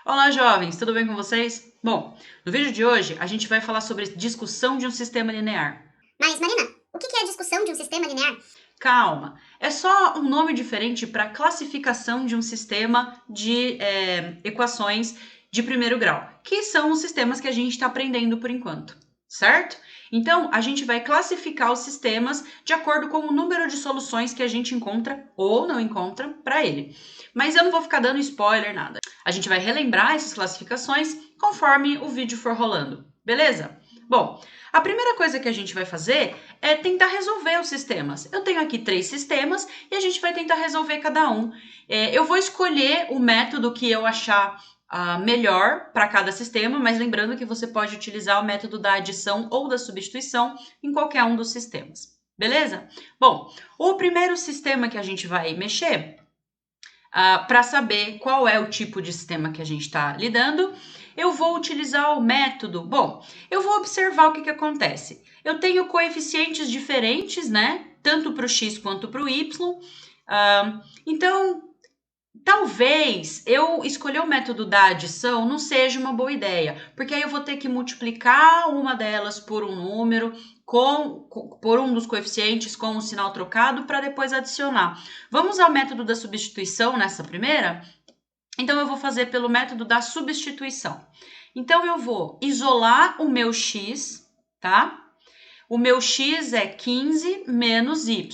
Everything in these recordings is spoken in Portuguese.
Olá, jovens, tudo bem com vocês? Bom, no vídeo de hoje a gente vai falar sobre discussão de um sistema linear. Mas, Marina, o que é a discussão de um sistema linear? Calma, é só um nome diferente para classificação de um sistema de equações de primeiro grau, que são os sistemas que a gente está aprendendo por enquanto, certo? Então, a gente vai classificar os sistemas de acordo com o número de soluções que a gente encontra ou não encontra para ele. Mas eu não vou ficar dando spoiler, nada. A gente vai relembrar essas classificações conforme o vídeo for rolando, beleza? Bom, a primeira coisa que a gente vai fazer é tentar resolver os sistemas. Eu tenho aqui 3 sistemas e a gente vai tentar resolver cada um. Eu vou escolher o método que eu achar melhor para cada sistema, mas lembrando que você pode utilizar o método da adição ou da substituição em qualquer um dos sistemas, beleza? Bom, o primeiro sistema que a gente vai mexer, para saber qual é o tipo de sistema que a gente está lidando, eu vou utilizar o método. Bom, eu vou observar o que acontece. Eu tenho coeficientes diferentes, né? Tanto para o x quanto para o y. Então, talvez eu escolher o método da adição não seja uma boa ideia, porque aí eu vou ter que multiplicar uma delas por um número, por um dos coeficientes com um sinal trocado para depois adicionar. Vamos usar o método da substituição nessa primeira? Então, eu vou fazer pelo método da substituição. Então, eu vou isolar o meu x, tá? O meu x é 15 menos y.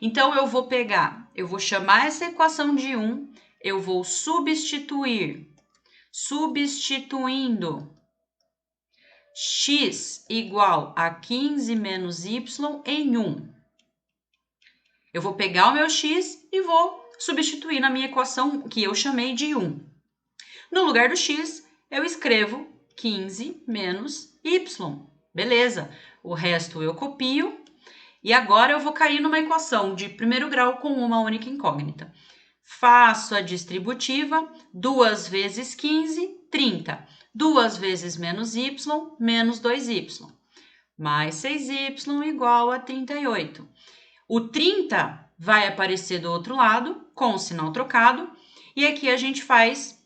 Então, eu vou chamar essa equação de 1, eu vou substituindo x igual a 15 menos y em 1. Eu vou pegar o meu x e vou substituir na minha equação que eu chamei de 1. No lugar do x, eu escrevo 15 menos y. Beleza, o resto eu copio. E agora eu vou cair numa equação de primeiro grau com uma única incógnita. Faço a distributiva, 2 vezes 15, 30. 2 vezes menos y, menos 2y. Mais 6y igual a 38. O 30 vai aparecer do outro lado, com o sinal trocado. E aqui a gente faz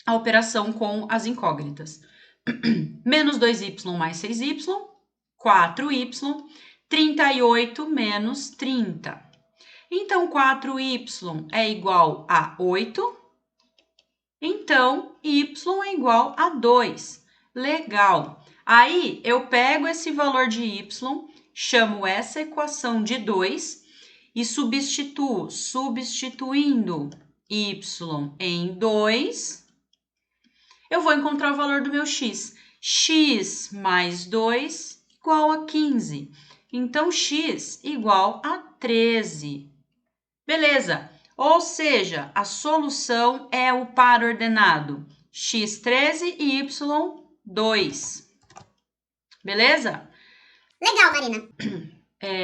a operação com as incógnitas. Menos 2y mais 6y, 4y. 38 menos 30. Então, 4y é igual a 8. Então, y é igual a 2. Legal. Aí, eu pego esse valor de y, chamo essa equação de 2 e substituindo y em 2, eu vou encontrar o valor do meu x. X mais 2 igual a 15. Então, x igual a 13. Beleza. Ou seja, a solução é o par ordenado x13 e y2. Beleza? Legal, Marina.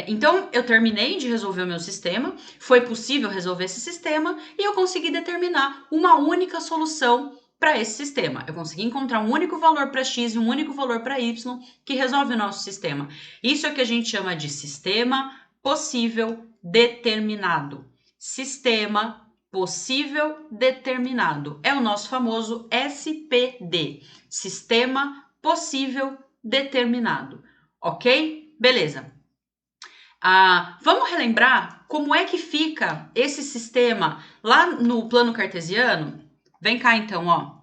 Então, eu terminei de resolver o meu sistema, foi possível resolver esse sistema e eu consegui determinar uma única solução para esse sistema. Eu consegui encontrar um único valor para x e um único valor para y que resolve o nosso sistema. Isso é o que a gente chama de sistema possível determinado. Sistema possível determinado. É o nosso famoso SPD. Sistema possível determinado. Ok? Beleza. Vamos relembrar como é que fica esse sistema lá no plano cartesiano? Vem cá então, ó.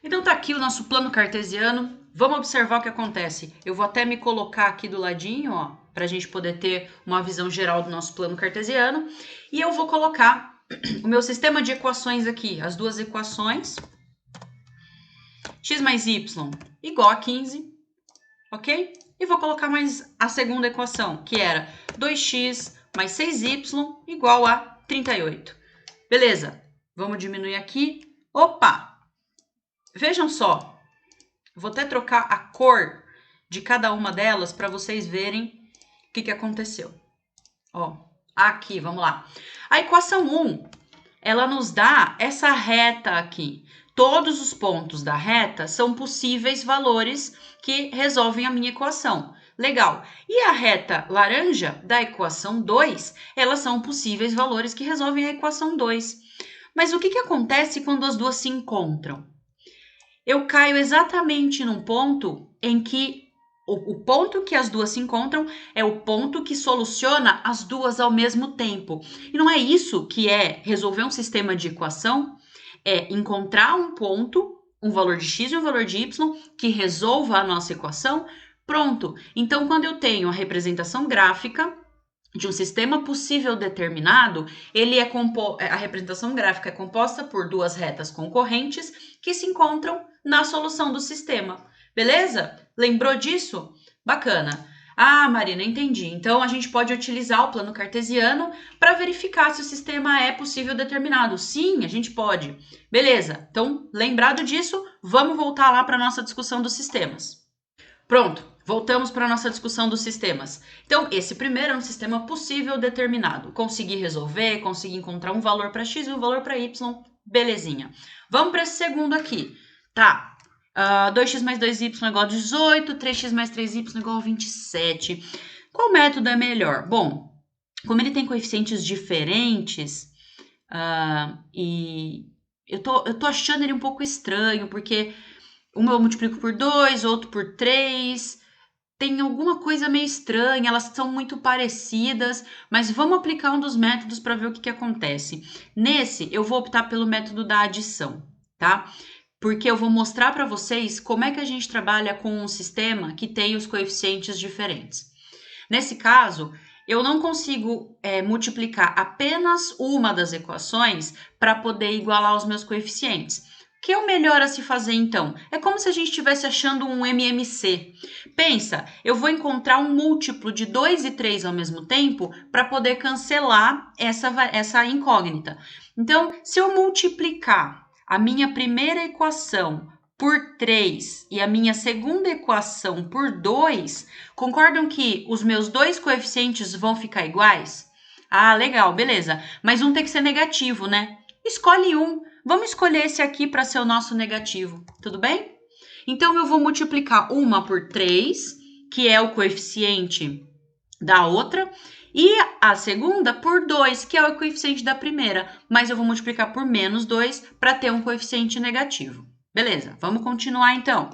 Então tá aqui o nosso plano cartesiano. Vamos observar o que acontece. Eu vou até me colocar aqui do ladinho, ó, para a gente poder ter uma visão geral do nosso plano cartesiano. E eu vou colocar o meu sistema de equações aqui, as duas equações. X mais y igual a 15, ok? E vou colocar mais a segunda equação, que era 2x mais 6y igual a 38. Beleza, vamos diminuir aqui. Opa! Vejam só, vou até trocar a cor de cada uma delas para vocês verem o que aconteceu. Ó, aqui, vamos lá. A equação 1, ela nos dá essa reta aqui. Todos os pontos da reta são possíveis valores que resolvem a minha equação. Legal. E a reta laranja da equação 2, elas são possíveis valores que resolvem a equação 2. Mas o que acontece quando as duas se encontram? eu caio exatamente num ponto em que o ponto que as duas se encontram é o ponto que soluciona as duas ao mesmo tempo. E não é isso que é resolver um sistema de equação? É encontrar um ponto, um valor de x e um valor de y, que resolva a nossa equação. Pronto. Então, quando eu tenho a representação gráfica de um sistema possível determinado, a representação gráfica é composta por duas retas concorrentes que se encontram na solução do sistema. Beleza? Lembrou disso? Bacana. Ah, Marina, entendi. Então, a gente pode utilizar o plano cartesiano para verificar se o sistema é possível determinado. Sim, a gente pode. Beleza. Então, lembrado disso, vamos voltar lá para a nossa discussão dos sistemas. Pronto, voltamos para a nossa discussão dos sistemas. Então, esse primeiro é um sistema possível determinado. Consegui resolver, consegui encontrar um valor para x e um valor para y, belezinha. Vamos para esse segundo aqui. Tá, 2x mais 2y é igual a 18, 3x mais 3y é igual a 27. Qual método é melhor? Bom, como ele tem coeficientes diferentes, e eu tô achando ele um pouco estranho, porque uma eu multiplico por 2, outro por 3. Tem alguma coisa meio estranha, elas são muito parecidas, mas vamos aplicar um dos métodos para ver o que acontece. Nesse, eu vou optar pelo método da adição, tá? Porque eu vou mostrar para vocês como é que a gente trabalha com um sistema que tem os coeficientes diferentes. Nesse caso, eu não consigo multiplicar apenas uma das equações para poder igualar os meus coeficientes. O que é o melhor a se fazer, então? É como se a gente estivesse achando um MMC. Pensa, eu vou encontrar um múltiplo de 2 e 3 ao mesmo tempo para poder cancelar essa incógnita. Então, se eu multiplicar a minha primeira equação por 3 e a minha segunda equação por 2, concordam que os meus dois coeficientes vão ficar iguais? Ah, legal, beleza. Mas um tem que ser negativo, né? Escolhe um. Vamos escolher esse aqui para ser o nosso negativo, tudo bem? Então, eu vou multiplicar uma por 3, que é o coeficiente da outra, e a segunda por 2, que é o coeficiente da primeira, mas eu vou multiplicar por menos 2 para ter um coeficiente negativo. Beleza, vamos continuar então.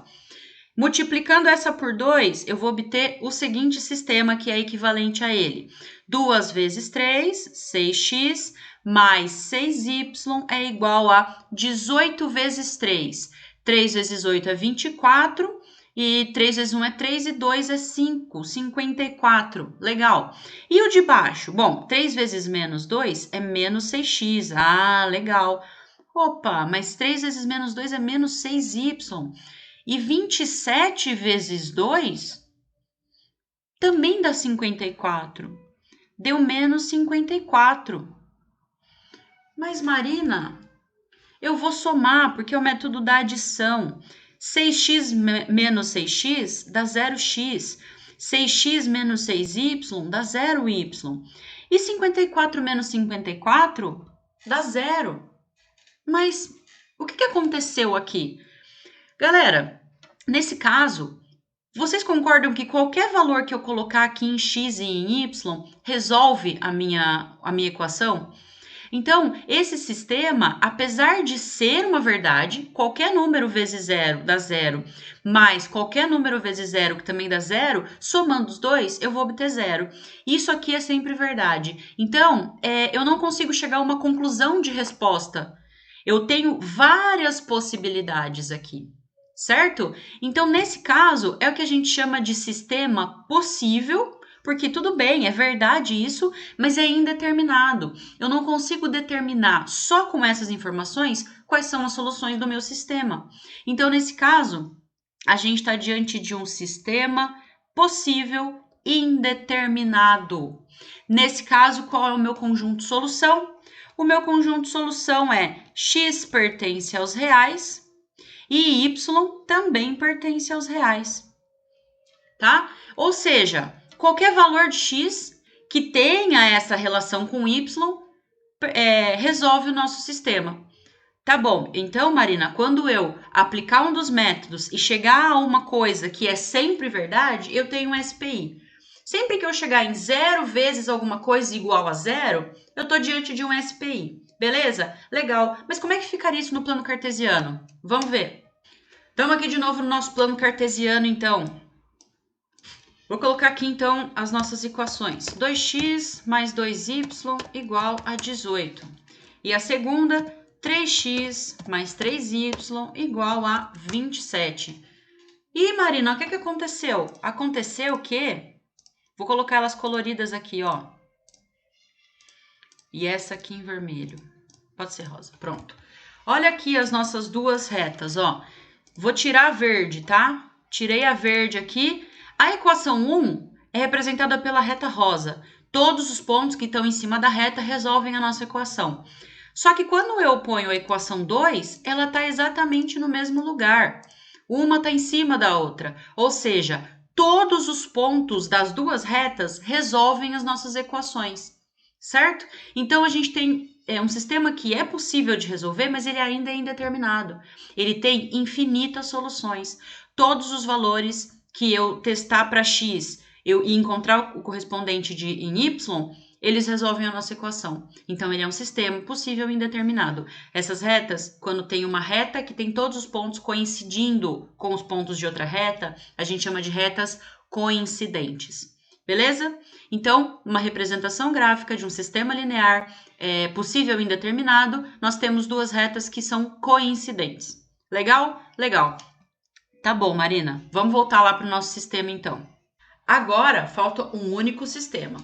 Multiplicando essa por 2, eu vou obter o seguinte sistema, que é equivalente a ele. 2 vezes 3, 6x, mais 6y é igual a 18 vezes 3. 3 vezes 8 é 24, e 3 vezes 1 é 3 e 2 é 5, 54. Legal. E o de baixo? Bom, 3 vezes menos 2 é menos 6x. Ah, legal. Opa, mas 3 vezes menos 2 é menos 6y. E 27 vezes 2 também dá 54. Deu menos 54. Mas, Marina, eu vou somar, porque é o método da adição. 6x menos 6x dá 0x. 6x menos 6y dá 0y. E 54 menos 54 dá 0. Mas o que aconteceu aqui? Galera, nesse caso, vocês concordam que qualquer valor que eu colocar aqui em x e em y resolve a minha equação? Então, esse sistema, apesar de ser uma verdade, qualquer número vezes zero dá zero, mais qualquer número vezes zero que também dá zero, somando os dois, eu vou obter zero. Isso aqui é sempre verdade. Então, eu não consigo chegar a uma conclusão de resposta. Eu tenho várias possibilidades aqui, certo? Então, nesse caso, é o que a gente chama de sistema possível, porque tudo bem, é verdade isso, mas é indeterminado. Eu não consigo determinar só com essas informações quais são as soluções do meu sistema. Então, nesse caso, a gente está diante de um sistema possível indeterminado. Nesse caso, qual é o meu conjunto solução? O meu conjunto solução é x pertence aos reais e y também pertence aos reais, tá? Ou seja, qualquer valor de x que tenha essa relação com y resolve o nosso sistema. Tá bom, então, Marina, quando eu aplicar um dos métodos e chegar a uma coisa que é sempre verdade, eu tenho um SPI. Sempre que eu chegar em 0 vezes alguma coisa igual a 0, eu estou diante de um SPI. Beleza? Legal. Mas como é que ficaria isso no plano cartesiano? Vamos ver. Estamos aqui de novo no nosso plano cartesiano, então. Vou colocar aqui, então, as nossas equações. 2x mais 2y igual a 18. E a segunda, 3x mais 3y igual a 27. E, Marina, o que aconteceu? Aconteceu que... Vou colocar elas coloridas aqui, ó. E essa aqui em vermelho. Pode ser rosa. Pronto. Olha aqui as nossas duas retas, ó. Vou tirar a verde, tá? Tirei a verde aqui. A equação 1 é representada pela reta rosa. Todos os pontos que estão em cima da reta resolvem a nossa equação. Só que quando eu ponho a equação 2, ela está exatamente no mesmo lugar. Uma está em cima da outra. Ou seja, todos os pontos das duas retas resolvem as nossas equações, certo? Então, a gente tem um sistema que é possível de resolver, mas ele ainda é indeterminado. Ele tem infinitas soluções. Todos os valores que eu testar para x e encontrar o correspondente em y, eles resolvem a nossa equação. Então, ele é um sistema possível e indeterminado. Essas retas, quando tem uma reta que tem todos os pontos coincidindo com os pontos de outra reta, a gente chama de retas coincidentes. Beleza? Então, uma representação gráfica de um sistema linear possível e indeterminado, nós temos duas retas que são coincidentes. Legal? Legal. Tá bom, Marina. Vamos voltar lá para o nosso sistema, então. Agora, falta um único sistema.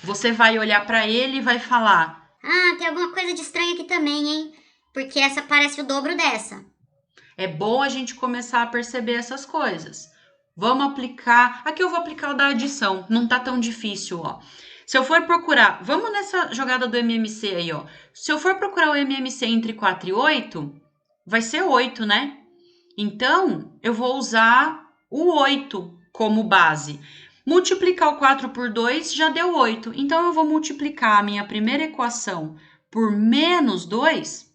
Você vai olhar para ele e vai falar... Ah, tem alguma coisa de estranho aqui também, hein? Porque essa parece o dobro dessa. É bom a gente começar a perceber essas coisas. Vamos aplicar... Aqui eu vou aplicar o da adição. Não tá tão difícil, ó. Se eu for procurar... Vamos nessa jogada do MMC aí, ó. Se eu for procurar o MMC entre 4 e 8, vai ser 8, né? Então, eu vou usar o 8 como base. Multiplicar o 4 por 2 já deu 8. Então, eu vou multiplicar a minha primeira equação por menos 2,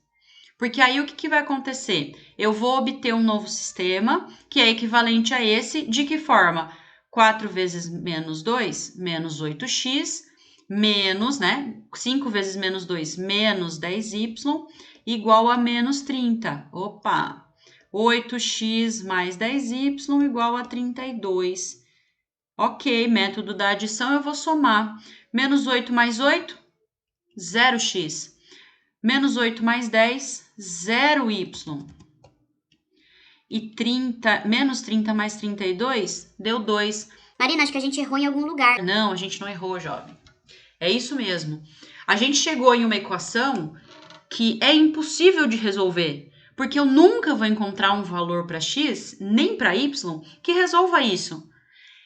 porque aí o que vai acontecer? Eu vou obter um novo sistema que é equivalente a esse. De que forma? 4 vezes menos 2, menos 8x, menos, né? 5 vezes menos 2, menos 10y, igual a menos 30. Opa! 8x mais 10y igual a 32. Ok, método da adição eu vou somar. Menos 8 mais 8, 0x. Menos 8 mais 10, 0y. E menos 30 mais 32 deu 2. Marina, acho que a gente errou em algum lugar. Não, a gente não errou, jovem. É isso mesmo. A gente chegou em uma equação que é impossível de resolver, porque eu nunca vou encontrar um valor para x, nem para y, que resolva isso.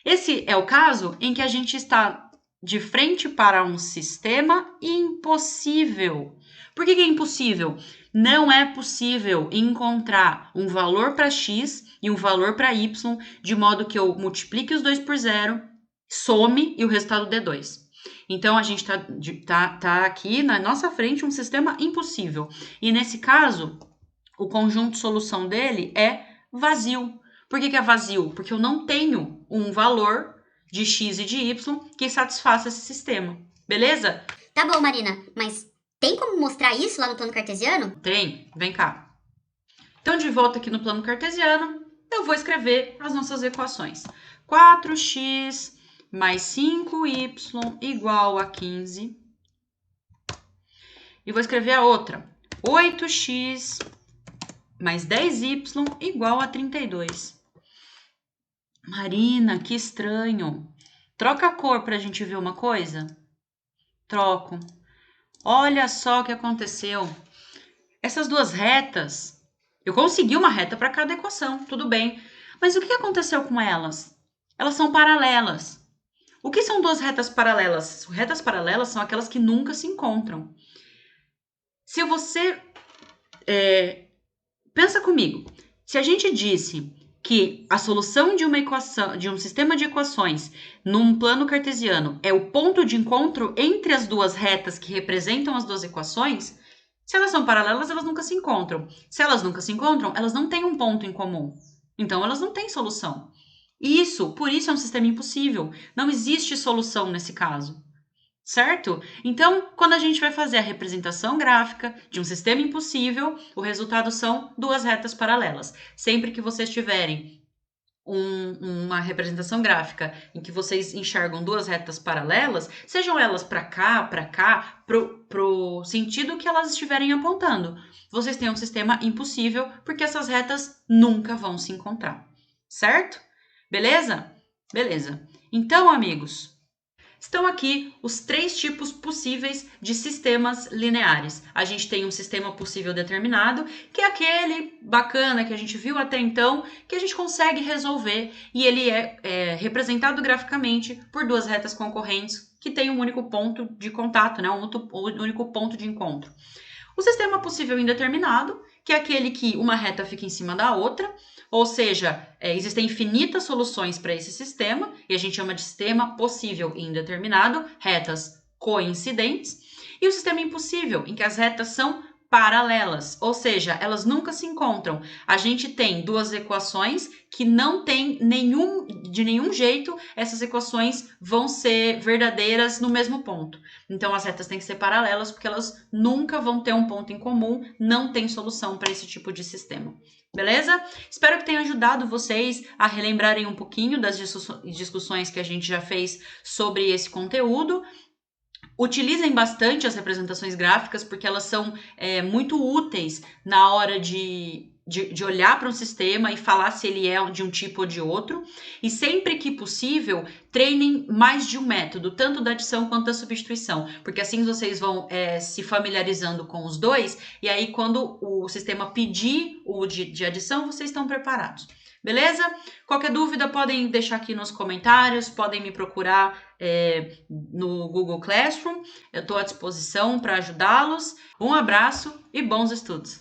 Esse é o caso em que a gente está de frente para um sistema impossível. Por que é impossível? Não é possível encontrar um valor para x e um valor para y, de modo que eu multiplique os dois por 0, some e o resultado dê 2. Então, a gente tá aqui na nossa frente um sistema impossível. E nesse caso, o conjunto de solução dele é vazio. Por que é vazio? Porque eu não tenho um valor de x e de y que satisfaça esse sistema. Beleza? Tá bom, Marina, mas tem como mostrar isso lá no plano cartesiano? Tem. Vem cá. Então, de volta aqui no plano cartesiano, eu vou escrever as nossas equações. 4x mais 5y igual a 15. E vou escrever a outra. 8x mais 10y igual a 32. Marina, que estranho. Troca a cor para a gente ver uma coisa. Troco. Olha só o que aconteceu. Essas duas retas, eu consegui uma reta para cada equação, tudo bem. Mas o que aconteceu com elas? Elas são paralelas. O que são duas retas paralelas? Retas paralelas são aquelas que nunca se encontram. Se você... pensa comigo. Se a gente disse que a solução de uma equação, de um sistema de equações num plano cartesiano é o ponto de encontro entre as duas retas que representam as duas equações, se elas são paralelas, elas nunca se encontram. Se elas nunca se encontram, elas não têm um ponto em comum. Então, elas não têm solução. Por isso é um sistema impossível. Não existe solução nesse caso. certo? Então, quando a gente vai fazer a representação gráfica de um sistema impossível, o resultado são duas retas paralelas. Sempre que vocês tiverem uma representação gráfica em que vocês enxergam duas retas paralelas, sejam elas para cá, pro sentido que elas estiverem apontando, vocês têm um sistema impossível, porque essas retas nunca vão se encontrar, certo? Beleza? Beleza. Então, amigos, estão aqui os três tipos possíveis de sistemas lineares. A gente tem um sistema possível determinado, que é aquele bacana que a gente viu até então, que a gente consegue resolver e ele é representado graficamente por duas retas concorrentes que têm um único ponto de contato, né? Um único ponto de encontro. O sistema possível indeterminado, que é aquele que uma reta fica em cima da outra, ou seja, existem infinitas soluções para esse sistema, e a gente chama de sistema possível indeterminado, retas coincidentes, e o sistema impossível, em que as retas são paralelas, ou seja, elas nunca se encontram. A gente tem duas equações que não tem de nenhum jeito essas equações vão ser verdadeiras no mesmo ponto. Então as retas têm que ser paralelas porque elas nunca vão ter um ponto em comum, não tem solução para esse tipo de sistema. Beleza? Espero que tenha ajudado vocês a relembrarem um pouquinho das discussões que a gente já fez sobre esse conteúdo. Utilizem bastante as representações gráficas porque elas são muito úteis na hora de olhar para um sistema e falar se ele é de um tipo ou de outro. E sempre que possível, treinem mais de um método, tanto da adição quanto da substituição, porque assim vocês vão se familiarizando com os dois, e aí quando o sistema pedir o de adição, vocês estão preparados. Beleza? Qualquer dúvida podem deixar aqui nos comentários, podem me procurar no Google Classroom. Eu estou à disposição para ajudá-los. Um abraço e bons estudos!